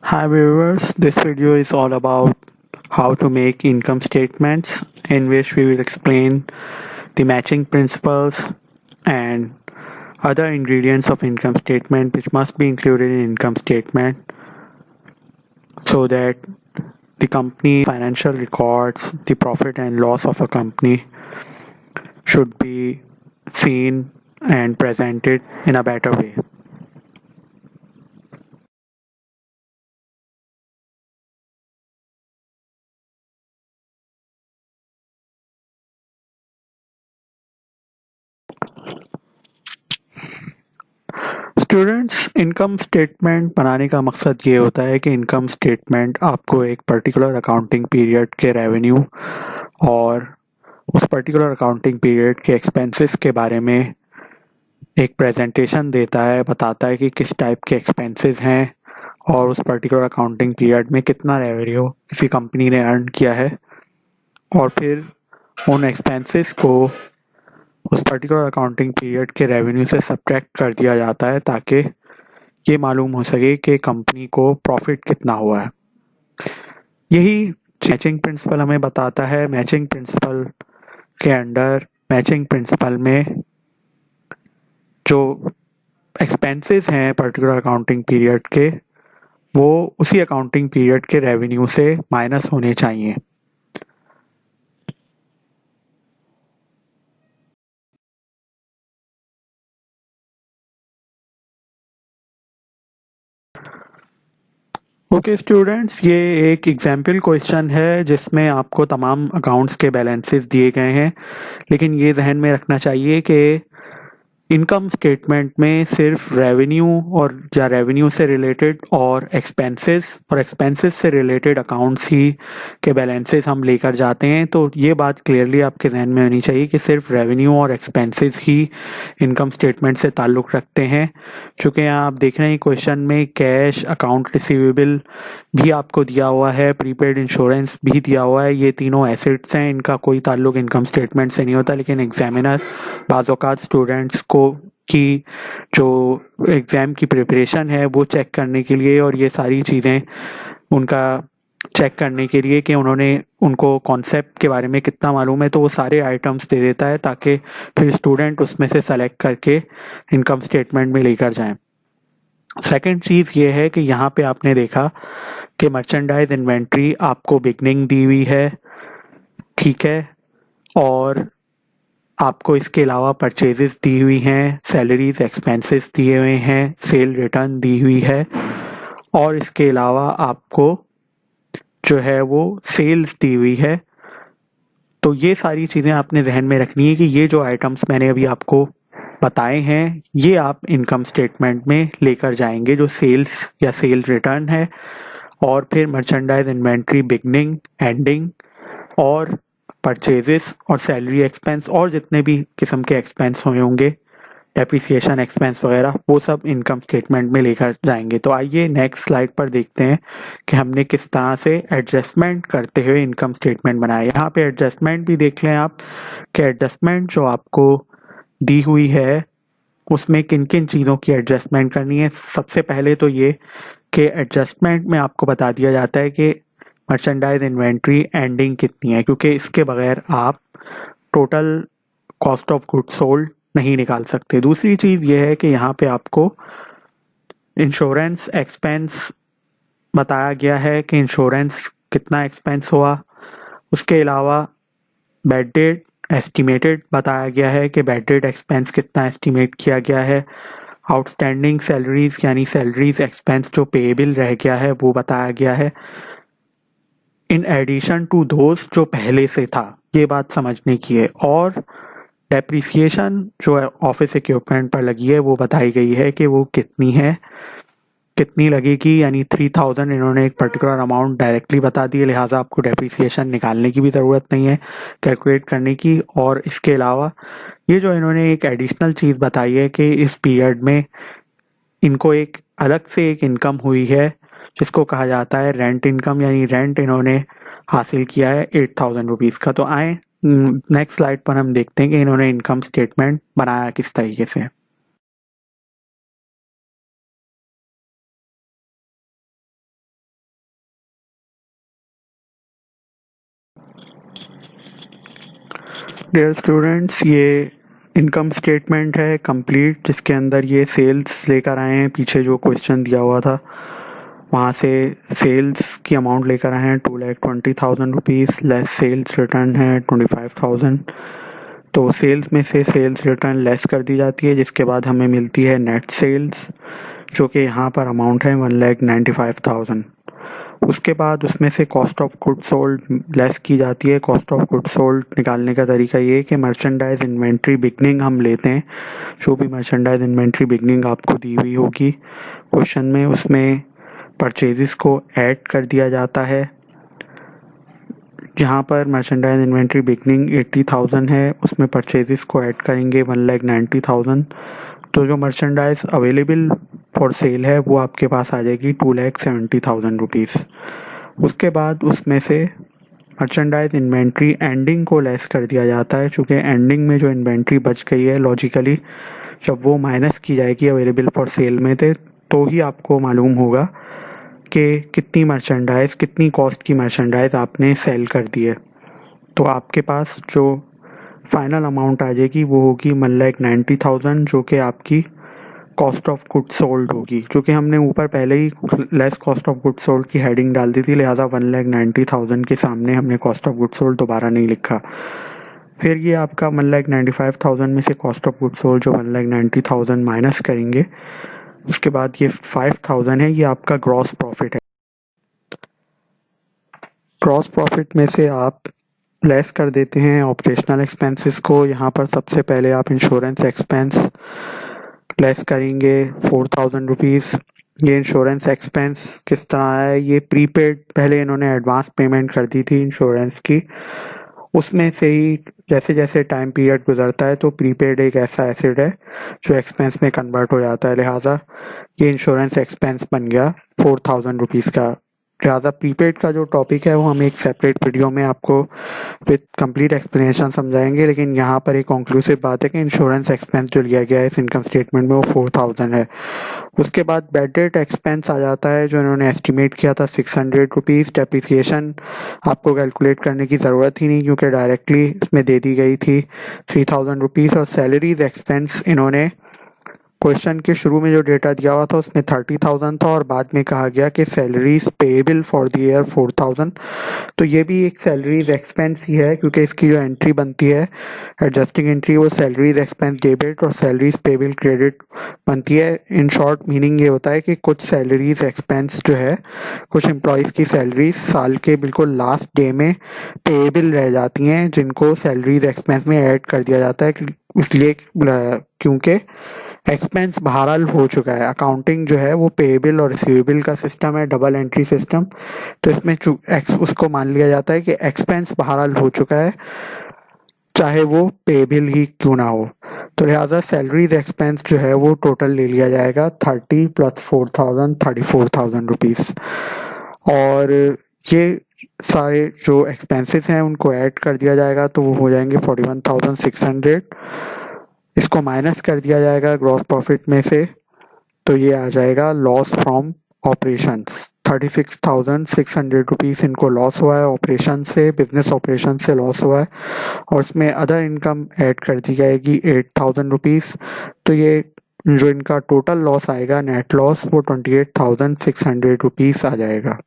Hi viewers, this video is all about how to make income statements in which we will explain the matching principles and other ingredients of income statement which must be included in income statement so that the company financial records, the profit and loss of a company should be seen and presented in a better way. Students income statement बनाने का मकसद ये होता है कि income statement आपको एक particular accounting period के रेवेन्यू और उस पर्टिकुलर अकाउंटिंग पीरियड के एक्सपेंसेस के बारे में एक प्रेजेंटेशन देता है, बताता है कि किस टाइप के एक्सपेंसेस हैं और उस पर्टिकुलर अकाउंटिंग पीरियड में कितना रेवेन्यू किसी कंपनी ने अर्न किया है और फिर उन एक्सपेंसेस को उस पर्टिकुलर अकाउंटिंग पीरियड के रेवेन्यू से सब्ट्रैक्ट कर दिया जाता है ताकि ये मालूम हो सके कि कंपनी को प्रॉफिट कितना हुआ है। यही मैचिंग प्रिंसिपल हमें बताता है। मैचिंग प्रिंसिपल के अंडर मैचिंग प्रिंसिपल में जो एक्सपेंसेस हैं पर्टिकुलर अकाउंटिंग पीरियड के वो उसी अकाउंटिंग पीरियड के रेवेन्यू से माइनस होने चाहिए। ओके स्टूडेंट्स, ये एक एग्जाम्पल क्वेश्चन है जिसमें आपको तमाम अकाउंट्स के बैलेंसेस दिए गए हैं, लेकिन ये जहन में रखना चाहिए कि इनकम स्टेटमेंट में सिर्फ रेवेन्यू और या रेवेन्यू से रिलेटेड और एक्सपेंसेस से रिलेटेड अकाउंट्स ही के बैलेंसेस हम लेकर जाते हैं। तो ये बात क्लियरली आपके जहन में होनी चाहिए कि सिर्फ रेवेन्यू और एक्सपेंसेस ही इनकम स्टेटमेंट से ताल्लुक़ रखते हैं। चूँकि यहाँ आप देख रहे हैं क्वेश्चन में कैश, अकाउंट रिसीवेबल भी आपको दिया हुआ है, प्रीपेड इंश्योरेंस भी दिया हुआ है। ये तीनों एसेट्स हैं, इनका कोई ताल्लुक इनकम स्टेटमेंट से नहीं होता, लेकिन एग्जामिनर बाज़ औक़ात स्टूडेंट्स को की जो एग्ज़ाम की प्रिपरेशन है वो चेक करने के लिए और ये सारी चीज़ें उनका चेक करने के लिए कि उनको कॉन्सेप्ट के बारे में कितना मालूम है, तो वो सारे आइटम्स दे देता है ताकि फिर स्टूडेंट उसमें से सेलेक्ट करके इनकम स्टेटमेंट में लेकर जाएं। सेकंड चीज़ ये है कि यहाँ पे आपने देखा कि मर्चेंडाइज इन्वेंट्री आपको बिगनिंग दी हुई है, ठीक है, और आपको इसके अलावा परचेजेस दी हुई हैं, सैलरीज एक्सपेंसेस दिए हुए हैं, सेल रिटर्न दी हुई है और इसके अलावा आपको जो है वो सेल्स दी हुई है। तो ये सारी चीज़ें आपने जहन में रखनी है कि ये जो आइटम्स मैंने अभी आपको बताए हैं ये आप इनकम स्टेटमेंट में लेकर जाएंगे, जो सेल्स या सेल रिटर्न है और फिर मर्चेंडाइज इन्वेंट्री बिगनिंग, एंडिंग और परचेजेस और सैलरी एक्सपेंस और जितने भी किस्म के एक्सपेंस हुए होंगे, डेप्रिसिएशन एक्सपेंस वगैरह, वो सब इनकम स्टेटमेंट में लेकर जाएंगे। तो आइए नेक्स्ट स्लाइड पर देखते हैं कि हमने किस तरह से एडजस्टमेंट करते हुए इनकम स्टेटमेंट बनाया। यहाँ पे एडजस्टमेंट भी देख लें आप कि एडजस्टमेंट जो आपको दी हुई है उसमें किन किन चीज़ों की एडजस्टमेंट करनी है। सबसे पहले तो ये कि एडजस्टमेंट में आपको बता दिया जाता है कि मर्चेंडाइज इन्वेंट्री एंडिंग कितनी है, क्योंकि इसके बगैर आप total cost of goods sold नहीं निकाल सकते। दूसरी चीज़ ये है कि यहाँ पे आपको इंश्योरेंस एक्सपेंस बताया गया है कि इंश्योरेंस कितना एक्सपेंस हुआ। उसके अलावा बैड डेट एस्टिमेटेड बताया गया है कि बैड डेट एक्सपेंस कितना एस्टिमेट किया गया है। आउटस्टैंडिंग सैलरीज यानी सैलरीज एक्सपेंस जो पेएबल रह गया है वो बताया गया है, इन एडिशन टू दोस्त जो पहले से था, ये बात समझने की है। और डेप्रिसिएशन जो ऑफिस इक्विपमेंट पर लगी है वो बताई गई है कि वो कितनी है, कितनी लगेगी, यानी 3000 इन्होंने एक पर्टिकुलर अमाउंट डायरेक्टली बता दी है, लिहाजा आपको डेप्रिसिएशन निकालने की भी ज़रूरत नहीं है कैलकुलेट करने की। और इसके अलावा ये जो इन्होंने एक एडिशनल चीज़ बताई है कि इस पीरियड में इनको एक अलग से एक इनकम हुई है जिसको कहा जाता है रेंट इनकम, यानी रेंट इन्होंने हासिल किया है 8000 रुपीज़ का। तो आए नेक्स्ट स्लाइड पर हम देखते हैं कि इन्होंने इनकम स्टेटमेंट बनाया किस तरीके से। डियर स्टूडेंट्स, ये इनकम स्टेटमेंट है कंप्लीट, जिसके अंदर ये सेल्स लेकर आए हैं। पीछे जो क्वेश्चन दिया हुआ था वहाँ से सेल्स की अमाउंट लेकर आए हैं 2,20,000 रुपीज़, लेस सेल्स रिटर्न है 25,000। तो सेल्स में से सेल्स रिटर्न लेस कर दी जाती है, जिसके बाद हमें मिलती है नेट सेल्स, जो कि यहाँ पर अमाउंट है 1,95,000। उसके बाद उसमें से cost of good sold less की जाती है। कॉस्ट ऑफ गुड सोल्ड निकालने का तरीका ये है कि मर्चेंडाइज इन्वेंट्री बिगनिंग हम लेते हैं। जो भी मर्चेंडाइज इन्वेंट्री बिगनिंग आपको दी हुई होगी क्वेश्चन में, उसमें परचेजेस को ऐड कर दिया जाता है। जहाँ पर मर्चेंडाइज इन्वेंट्री बिगनिंग 80,000 है, उसमें परचेजेस को ऐड करेंगे 1,90,000। तो जो मर्चेंडाइज अवेलेबल फॉर सेल है वो आपके पास आ जाएगी 2,70,000 रुपीज़। उसके बाद उसमें से मर्चेंडाइज इन्वेंट्री एंडिंग को लेस कर दिया जाता है, चूँकि एंडिंग में जो इन्वेंट्री बच गई है लॉजिकली जब वो माइनस की जाएगी अवेलेबल फॉर सेल में थे, तो ही आपको मालूम होगा कि कितनी मर्चेंडाइज, कितनी कॉस्ट की मर्चेंडाइज आपने सेल कर दी है। तो आपके पास जो फाइनल अमाउंट आ जाएगी वो होगी 1,90,000, जो कि आपकी कॉस्ट ऑफ गुड सोल्ड होगी। चूँकि हमने ऊपर पहले ही less cost of good sold की हेडिंग डाल दी थी, लिहाजा 1,90,000 के सामने हमने कॉस्ट ऑफ गुड सोल्ड दोबारा नहीं लिखा। फिर ये आपका 1,95,000 में से कॉस्ट ऑफ गुड सोल्ड जो 1,90,000 माइनस करेंगे, उसके बाद ये 5,000 है, ये आपका ग्रॉस प्रॉफिट है। ग्रॉस प्रॉफिट में से आप लेस कर देते हैं ऑपरेशनल एक्सपेंसेस को। यहाँ पर सबसे पहले आप इंश्योरेंस एक्सपेंस लेस करेंगे 4,000 रुपीज़। ये इंश्योरेंस एक्सपेंस किस तरह है, ये प्रीपेड, पहले इन्होंने एडवांस पेमेंट कर दी थी इंश्योरेंस की, उसमें से ही जैसे जैसे टाइम पीरियड गुजरता है तो प्रीपेड एक ऐसा एसेट है जो एक्सपेंस में कन्वर्ट हो जाता है, लिहाजा ये इंश्योरेंस एक्सपेंस बन गया 4,000 रुपीज़ का। लिहाजा प्रीपेड का जो टॉपिक है वो हम एक सेपरेट वीडियो में आपको विद कंप्लीट एक्सप्लेनेशन समझाएंगे, लेकिन यहाँ पर एक कंक्लूसिव बात है कि इंश्योरेंस एक्सपेंस जो लिया गया है इस इनकम स्टेटमेंट में वो 4,000 है। उसके बाद बैड डेट एक्सपेंस आ जाता है, जो इन्होंने एस्टिमेट किया था 600 रुपीज़। डेप्रिसिएशन आपको कैलकुलेट करने की ज़रूरत ही नहीं, क्योंकि डायरेक्टली इसमें दे दी गई थी 3,000 रुपीज़। और सैलरीज एक्सपेंस इन्होंने क्वेश्चन के शुरू में जो डेटा दिया हुआ था उसमें 30,000 था, और बाद में कहा गया कि salaries payable for the year 4,000। तो ये भी एक सैलरीज एक्सपेंस ही है, क्योंकि इसकी जो एंट्री बनती है एडजस्टिंग एंट्री, वो सैलरीज एक्सपेंस डेबिट और सैलरीज पेएबल क्रेडिट बनती है। इन शॉर्ट मीनिंग ये होता है कि कुछ सैलरीज एक्सपेंस जो है, कुछ एम्प्लॉयज़ की सैलरीज साल के बिल्कुल लास्ट डे में पेएबल रह जाती हैं, जिनको सैलरीज एक्सपेंस में ऐड कर दिया जाता है, इसलिए क्योंकि एक्सपेंस बहरहाल हो चुका है। अकाउंटिंग जो है वो पेएबल और रिसीवेबल का सिस्टम है, डबल एंट्री सिस्टम। तो इसमें उसको मान लिया जाता है कि एक्सपेंस बहरहाल हो चुका है, चाहे वो पेएबल ही क्यों ना हो। तो लिहाजा सैलरीज एक्सपेंस जो है वो टोटल ले लिया जाएगा 30 + 4,000 34,000 रुपीज़। और ये सारे जो एक्सपेंसेस हैं उनको ऐड कर दिया जाएगा, तो वो हो जाएंगे 41,600। इसको माइनस कर दिया जाएगा ग्रॉस प्रॉफिट में से, तो ये आ जाएगा लॉस फ्रॉम ऑपरेशंस। 36,600 रुपीज़ इनको लॉस हुआ है ऑपरेशन से, बिजनेस ऑपरेशन से लॉस हुआ है, और उसमें अदर इनकम ऐड कर दी जाएगी 8,000 रुपीज़। तो ये जो इनका टोटल लॉस आएगा नेट लॉस, वो 28,600 रुपीज़ आ जाएगा।